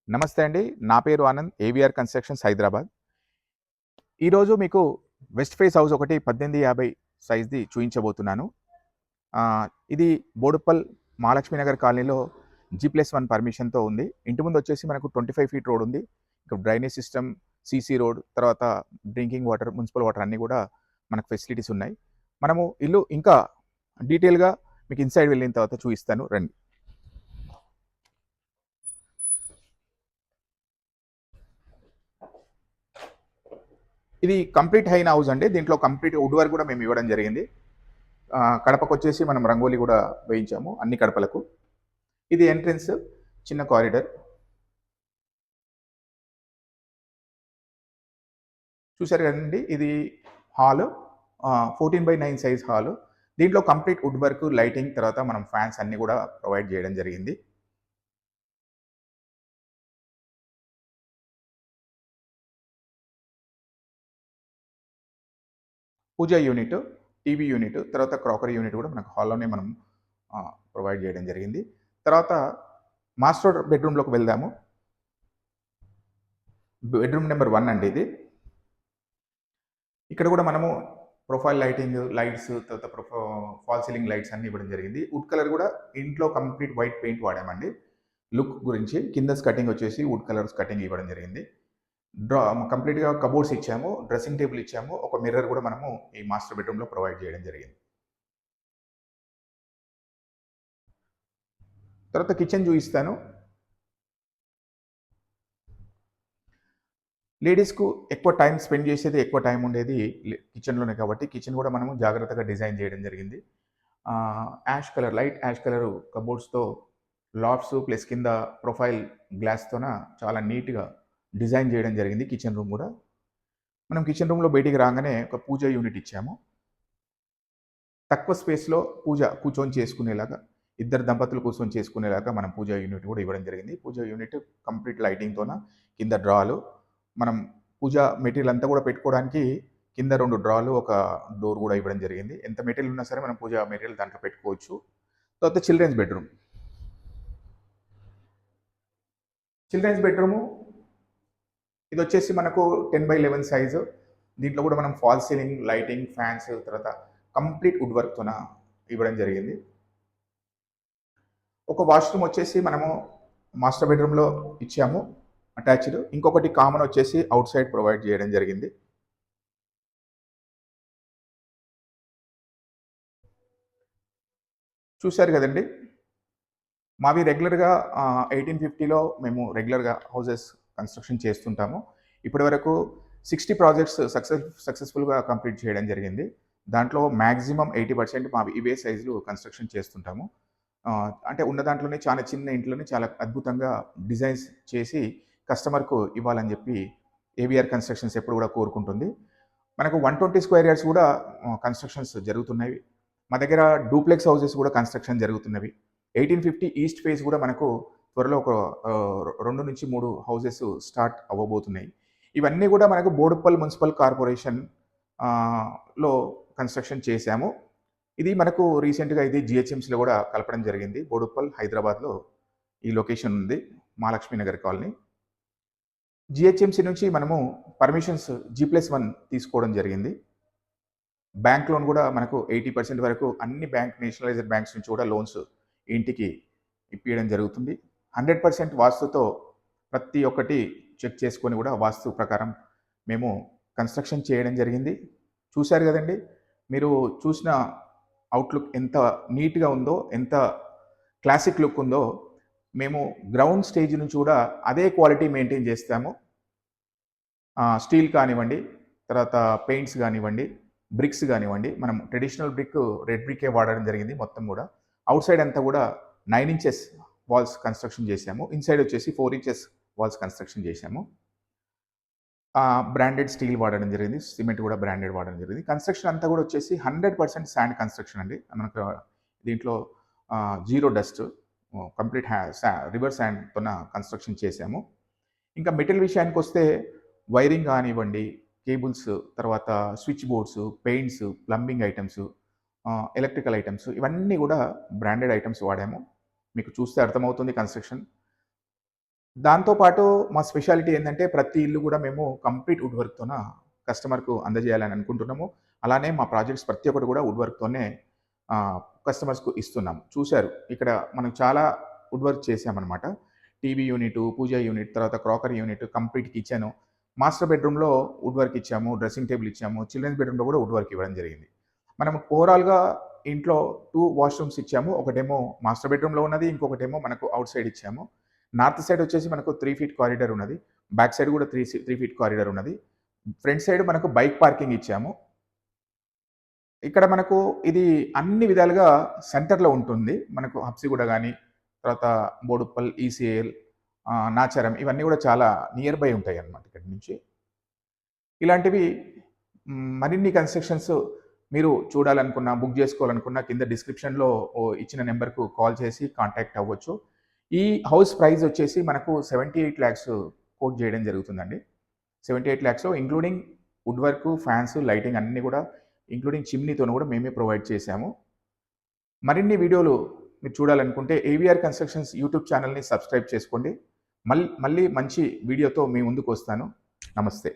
నమస్తే అండి. నా పేరు ఆనంద్. AVR constructions Hyderabad. ఈరోజు మీకు వెస్ట్ ఫేస్ హౌస్ ఒకటి 1850 సైజ్‌ది చూయించబోతున్నాను. ఇది బోడుప్పల్ మహాలక్ష్మి నగర్ కాలనీలో జీ+1 పర్మిషన్‌తో ఉంది. ఇంటి ముందు వచ్చేసి మనకు 25 ఫీట్ రోడ్ ఉంది. ఇక్కడ డ్రైనేజ్ సిస్టమ్, సీసీ రోడ్, తర్వాత డ్రింకింగ్ వాటర్, మున్సిపల్ వాటర్ అన్నీ కూడా మనకు ఫెసిలిటీస్ ఉన్నాయి. మనము ఇల్లు ఇంకా డీటెయిల్‌గా మీకు ఇన్సైడ్ వెళ్ళిన తర్వాత చూపిస్తాను రండి. ఇది కంప్లీట్ హైన్ హౌస్ అండి. దీంట్లో కంప్లీట్ వుడ్ వర్క్ కూడా మేము ఇవ్వడం జరిగింది. కడపకొచ్చేసి మనం రంగోలీ కూడా వేయించాము అన్ని కడపలకు. ఇది ఎంట్రన్స్, చిన్న కారిడార్. చూసారు కదండి, ఇది హాల్, 14/9 సైజ్ హాల్. దీంట్లో కంప్లీట్ వుడ్ వర్క్, లైటింగ్, తర్వాత మనం ఫ్యాన్స్ అన్ని కూడా ప్రొవైడ్ చేయడం జరిగింది. పూజా యూనిట్, టీవీ యూనిట్, తర్వాత క్రాకరీ యూనిట్ కూడా మనకు హాల్లోనే మనం ప్రొవైడ్ చేయడం జరిగింది. తర్వాత మాస్టర్ బెడ్రూమ్లోకి వెళ్దాము. బెడ్రూమ్ నెంబర్ 1 అండి ఇది. ఇక్కడ కూడా మనము ప్రొఫైల్ లైటింగ్, లైట్స్, తర్వాత ఫాల్ సీలింగ్ లైట్స్ అన్ని ఇవ్వడం జరిగింది. వుడ్ కలర్ కూడా ఇంట్లో కంప్లీట్ వైట్ పెయింట్ వాడామండి. లుక్ గురించి కింద కటింగ్ వచ్చేసి వుడ్ కలర్స్ కటింగ్ ఇవ్వడం జరిగింది. డ్రా కంప్లీట్గా కబోర్డ్స్ ఇచ్చాము, డ్రెస్సింగ్ టేబుల్ ఇచ్చాము, ఒక మిర్రర్ కూడా మనము ఈ మాస్టర్ బెడ్రూమ్లో ప్రొవైడ్ చేయడం జరిగింది. తర్వాత కిచెన్ చూపిస్తాను. లేడీస్కు ఎక్కువ టైం స్పెండ్ చేసేది, ఎక్కువ టైం ఉండేది కిచెన్లోనే కాబట్టి కిచెన్ కూడా మనము జాగ్రత్తగా డిజైన్ చేయడం జరిగింది. Ash colour, light ash colour కబోర్డ్స్తో లాఫ్ట్స్ ప్లస్ కింద ప్రొఫైల్ గ్లాస్తోన చాలా నీట్గా డిజైన్ చేయడం జరిగింది. కిచెన్ రూమ్ కూడా మనం కిచెన్ రూమ్లో బయటికి రాగానే ఒక పూజ యూనిట్ ఇచ్చాము. తక్కువ స్పేస్లో పూజ కూర్చొని చేసుకునేలాగా, ఇద్దరు దంపతులు కూర్చొని చేసుకునేలాగా మనం పూజ యూనిట్ కూడా ఇవ్వడం జరిగింది. పూజ యూనిట్ కంప్లీట్ లైటింగ్తోన, కింద డ్రాలు, మనం పూజ మెటీరియల్ అంతా కూడా పెట్టుకోవడానికి కింద 2 డ్రాలు, ఒక డోర్ కూడా ఇవ్వడం జరిగింది. ఎంత మెటీరియల్ ఉన్నా సరే మనం పూజ మెటీరియల్ దాంట్లో పెట్టుకోవచ్చు. తర్వాత చిల్డ్రన్స్ బెడ్రూమ్. చిల్డ్రన్స్ బెడ్రూము ఇది వచ్చేసి మనకు 10/11 సైజు. దీంట్లో కూడా మనం ఫాల్ సీలింగ్, లైటింగ్, ఫ్యాన్స్, తర్వాత కంప్లీట్ వుడ్ వర్క్తోన ఇవ్వడం జరిగింది. ఒక వాష్రూమ్ వచ్చేసి మనము మాస్టర్ బెడ్రూమ్లో ఇచ్చాము అటాచ్డ్. ఇంకొకటి కామన్ వచ్చేసి అవుట్ సైడ్ ప్రొవైడ్ చేయడం జరిగింది. చూశారు కదండి, మావి రెగ్యులర్గా 1850లో మేము రెగ్యులర్గా హౌసెస్ కన్స్ట్రక్షన్ చేస్తుంటాము. ఇప్పటివరకు 60 ప్రాజెక్ట్స్ సక్సెస్ఫుల్గా కంప్లీట్ చేయడం జరిగింది. దాంట్లో మ్యాక్సిమం 80% మావి ఇవే సైజులు కన్స్ట్రక్షన్ చేస్తుంటాము. అంటే ఉన్న దాంట్లోనే చాలా చిన్న ఇంట్లోనే చాలా అద్భుతంగా డిజైన్స్ చేసి కస్టమర్కు ఇవ్వాలని చెప్పి ఏవిఆర్ కన్స్ట్రక్షన్స్ ఎప్పుడు కూడా కోరుకుంటుంది. మనకు 120 స్క్వేర్ యార్డ్స్ కూడా కన్స్ట్రక్షన్స్ జరుగుతున్నవి. మా దగ్గర డూప్లెక్స్ హౌసెస్ కూడా కన్స్ట్రక్షన్ జరుగుతున్నవి. 1850 ఈస్ట్ ఫేజ్ కూడా మనకు త్వరలో ఒక 2-3 హౌసెస్ స్టార్ట్ అవ్వబోతున్నాయి. ఇవన్నీ కూడా మనకు బోడుప్పల్ మున్సిపల్ కార్పొరేషన్ లో కన్స్ట్రక్షన్ చేశాము. ఇది మనకు రీసెంట్గా ఇది జిహెచ్ఎంసీలో కూడా కలపడం జరిగింది. బోడుప్పల్, హైదరాబాద్లో ఈ లొకేషన్ ఉంది, మహాలక్ష్మి నగర్ కాలనీ. జిహెచ్ఎంసీ నుంచి మనము పర్మిషన్స్ G+1 తీసుకోవడం జరిగింది. బ్యాంక్ లోన్ కూడా మనకు 80% వరకు అన్ని నేషనలైజ్డ్ బ్యాంక్స్ నుంచి కూడా లోన్స్ ఇంటికి ఇప్పించడం జరుగుతుంది. 100% వాస్తుతో ప్రతి ఒక్కటి చెక్ చేసుకొని కూడా వాస్తు ప్రకారం మేము కన్స్ట్రక్షన్ చేయడం జరిగింది. చూశారు కదండి, మీరు చూసిన అవుట్లుక్ ఎంత నీట్గా ఉందో, ఎంత క్లాసిక్ లుక్ ఉందో. మేము గ్రౌండ్ స్టేజ్ నుంచి కూడా అదే క్వాలిటీ మెయింటైన్ చేస్తాము. స్టీల్ కానివ్వండి, తర్వాత పెయింట్స్ కానివ్వండి, బ్రిక్స్ కానివ్వండి, మనం ట్రెడిషనల్ బ్రిక్, రెడ్ బ్రికే వాడడం జరిగింది. మొత్తం కూడా అవుట్ సైడ్ అంతా కూడా 9 ఇంచెస్ వాల్స్ కన్స్ట్రక్షన్ చేశాము. ఇన్సైడ్ వచ్చేసి 4 ఇంచెస్ వాల్స్ కన్స్ట్రక్షన్ చేశాము. బ్రాండెడ్ స్టీల్ వాడడం జరిగింది, సిమెంట్ కూడా బ్రాండెడ్ వాడడం జరిగింది. కన్స్ట్రక్షన్ అంతా కూడా వచ్చేసి 100% శాండ్ కన్స్ట్రక్షన్ అండి. మనకు దీంట్లో జీరో డస్ట్, కంప్లీట్ రివర్ శాండ్తో కన్స్ట్రక్షన్ చేశాము. ఇంకా మెటీరియల్ విషయానికి వస్తే వైరింగ్ కానివ్వండి, కేబుల్స్, తర్వాత switch boards, paints, plumbing items, electrical items, ఇవన్నీ కూడా బ్రాండెడ్ ఐటమ్స్ వాడాము. మీకు చూస్తే అర్థమవుతుంది కన్స్ట్రక్షన్. దాంతో పాటు మా స్పెషాలిటీ ఏందంటే ప్రతి ఇల్లు గూడా మేము కంప్లీట్ వుడ్ వర్క్‌తోన కస్టమర్‌కు అందజేయాలని అనుకుంటున్నాము. అలానే మా ప్రాజెక్ట్స్ ప్రతి ఒక్కటి గూడా వుడ్ వర్క్‌తోనే కస్టమర్స్‌కు ఇస్తున్నాం. చూసారు ఇక్కడ మనం చాలా వుడ్ వర్క్ చేశామనమాట. టీవీ యూనిటు, పూజ యూనిట్, తర్వాత crockery unit, complete kitchen. Master బెడ్‌రూమ్‌లో వుడ్ వర్క్ ఇచ్చాము. డ్రెసింగ్ టేబుల్ ఇచ్చాము. చిల్డ్రన్స్ బెడ్‌రూమ్‌లో గూడా వుడ్ వర్క్ ఇవ్వడం జరిగింది. మనం ఓవరాల్‌గా ఇంట్లో 2 వాష్‌రూమ్స్ ఇచ్చాము. ఒకటేమో మాస్టర్ బెడ్‌రూమ్‌లో ఉన్నది. ఇంకొకటేమో మనకు ఔట్ సైడ్ ఇచ్చాము. నార్త్ సైడ్ వచ్చేసి మనకు 3 ఫీట్ కారిడార్ ఉన్నది. బ్యాక్ సైడ్ కూడా 3 ఫీట్ కారిడార్ ఉన్నది. ఫ్రంట్ సైడ్ మనకు బైక్ పార్కింగ్ ఇచ్చాము. ఇక్కడ మనకు ఇది అన్ని విధాలుగా సెంటర్‌లో ఉంటుంది. మనకు హబ్సిగూడ గాని, తర్వాత బోడుప్పల్, ఈసీఎల్, నాచారం ఇవన్నీ కూడా చాలా నియర్ బై ఉంటాయన్నమాట ఇక్కడి నుంచి. ఇలాంటివి మరిన్ని కన్‌స్ట్రక్షన్స్ మీరు చూడాలనుకున్నా, బుక్ జేసుకోవాలనుకున్నా కింద డిస్క్రిప్షన్‌లో ఇచ్చిన నంబర్‌కు కాల్ చేసి కాంటాక్ట్ అవ్వచ్చు. ఈ హౌస్ ప్రైస్ వచ్చేసి మనకు 78 లాక్స్ కోట్ జేయడం జరుగుతుందండి. 78 లాక్స్‌లో including wood work, fans, lighting అన్నీ గూడా ఇంక్లూడింగ్ చిమ్నీతోని గూడా మేమే ప్రొవైడ్ చేశాము. మరిన్ని వీడియోలు మీరు చూడాలనుకుంటే ఏవీఆర్ కన్‌స్ట్రక్షన్స్ యూట్యూబ్ ఛానెల్‌ని సబ్స్క్రైబ్ చేసుకోండి. మళ్ళీ మంచి వీడియోతో మీ ముందుకొస్తాను. నమస్తే.